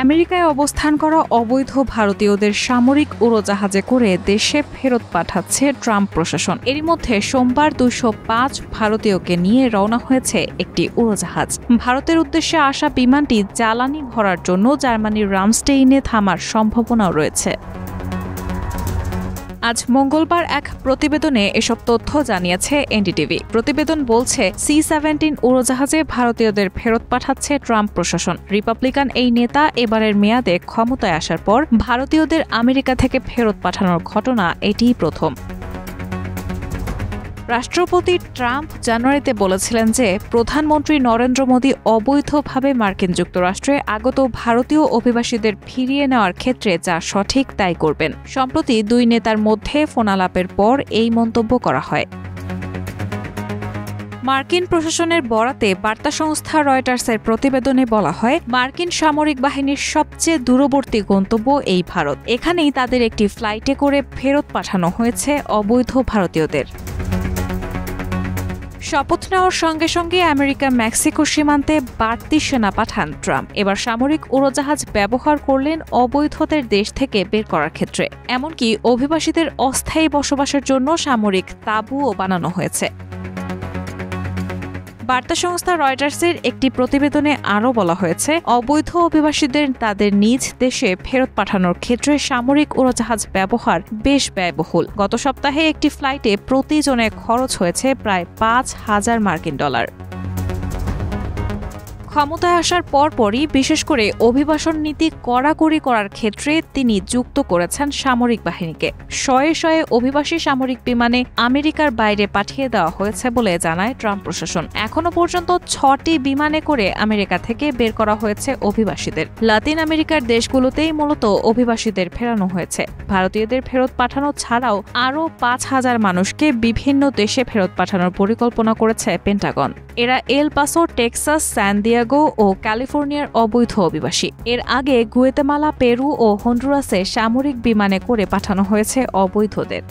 আমেরিকায় অবস্থান করা অবৈধ ভারতীয়দের সামরিক উড়োজাহাজে করে দেশে ফেরত পাঠাচ্ছে ট্রাম্প প্রশাসন। এরই মধ্যে সোমবার 205 ভারতীয়কে নিয়ে রওনা হয়েছে একটি উড়োজাহাজ। ভারতের উদ্দেশ্যে আসা বিমানটি জ্বালানি ভরার জন্য জার্মানির রামস্টেইনে থামার সম্ভাবনাও রয়েছে। আজ মঙ্গলবার এক প্রতিবেদনে এসব তথ্য জানিয়েছে এনডিটিভি। প্রতিবেদন বলছে, C-17 উড়োজাহাজে ভারতীয়দের ফেরত পাঠাচ্ছে ট্রাম্প প্রশাসন। রিপাবলিকান এই নেতা এবারের মেয়াদে ক্ষমতায় আসার পর ভারতীয়দের আমেরিকা থেকে ফেরত পাঠানোর ঘটনা এটিই প্রথম। রাষ্ট্রপতি ট্রাম্প জানুয়ারিতে বলেছিলেন যে প্রধানমন্ত্রী নরেন্দ্র মোদী অবৈধভাবে মার্কিন যুক্তরাষ্ট্রে আগত ভারতীয় অভিবাসীদের ফিরিয়ে নেওয়ার ক্ষেত্রে যা সঠিক তাই করবেন। সম্প্রতি দুই নেতার মধ্যে ফোনালাপের পর এই মন্তব্য করা হয়। মার্কিন প্রশাসনের বরাতে বার্তা সংস্থা রয়টার্সের প্রতিবেদনে বলা হয়, মার্কিন সামরিক বাহিনীর সবচেয়ে দূরবর্তী গন্তব্য এই ভারত। এখানেই তাদের একটি ফ্লাইটে করে ফেরত পাঠানো হয়েছে অবৈধ ভারতীয়দের। শপথ নেওয়ার সঙ্গে সঙ্গে আমেরিকা মেক্সিকো সীমান্তে বাড়তি সেনা পাঠান ট্রাম্প। এবার সামরিক উড়োজাহাজ ব্যবহার করলেন অবৈধদের দেশ থেকে বের করার ক্ষেত্রে। এমনকি অভিবাসীদের অস্থায়ী বসবাসের জন্য সামরিক তাঁবুও বানানো হয়েছে। বার্তা সংস্থা রয়টার্সের একটি প্রতিবেদনে আরও বলা হয়েছে, অবৈধ অভিবাসীদের তাদের নিজ দেশে ফেরত পাঠানোর ক্ষেত্রে সামরিক উড়োজাহাজ ব্যবহার বেশ ব্যয়বহুল। গত সপ্তাহে একটি ফ্লাইটে প্রতিজনে খরচ হয়েছে প্রায় $5,000। ক্ষমতায় আসার পরপরই বিশেষ করে অভিবাসন নীতি কড়াকড়ি করার ক্ষেত্রে তিনি যুক্ত করেছেন সামরিক বাহিনীকে। শয়ে শয়ে অভিবাসী সামরিক বিমানে আমেরিকার বাইরে পাঠিয়ে দেওয়া হয়েছে বলে জানায় ট্রাম্প প্রশাসন। এখনো পর্যন্ত 6টি বিমানে করে আমেরিকা থেকে বের করা হয়েছে অভিবাসীদের। লাতিন আমেরিকার দেশগুলোতেই মূলত অভিবাসীদের ফেরানো হয়েছে। ভারতীয়দের ফেরত পাঠানো ছাড়াও আরও 5,000 মানুষকে বিভিন্ন দেশে ফেরত পাঠানোর পরিকল্পনা করেছে পেন্টাগন। এরা এল পাসো, টেক্সাস, স্যান দিয়েগো ও ক্যালিফোর্নিয়ার অবৈধ অভিবাসী। এর আগে গুয়েতেমালা, পেরু ও হন্ডুরাসে সামরিক বিমানে করে পাঠানো হয়েছে অবৈধদের।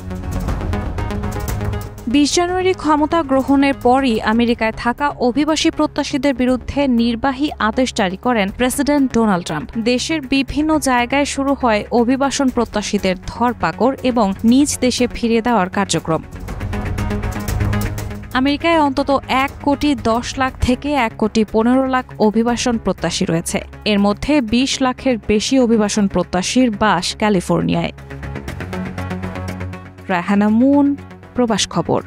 20 জানুয়ারি ক্ষমতা গ্রহণের পরই আমেরিকায় থাকা অভিবাসী প্রত্যাশীদের বিরুদ্ধে নির্বাহী আদেশ জারি করেন প্রেসিডেন্ট ডোনাল্ড ট্রাম্প। দেশের বিভিন্ন জায়গায় শুরু হয় অভিবাসন প্রত্যাশীদের ধরপাকড় এবং নিজ দেশে ফিরিয়ে দেওয়ার কার্যক্রম। আমেরিকায় অন্তত 1,10,00,000 থেকে 1,15,00,000 অভিবাসন প্রত্যাশী রয়েছে। এর মধ্যে 20 লাখের বেশি অভিবাসন প্রত্যাশীর বাস ক্যালিফোর্নিয়ায়। রায়হানা মুন, প্রবাস খবর।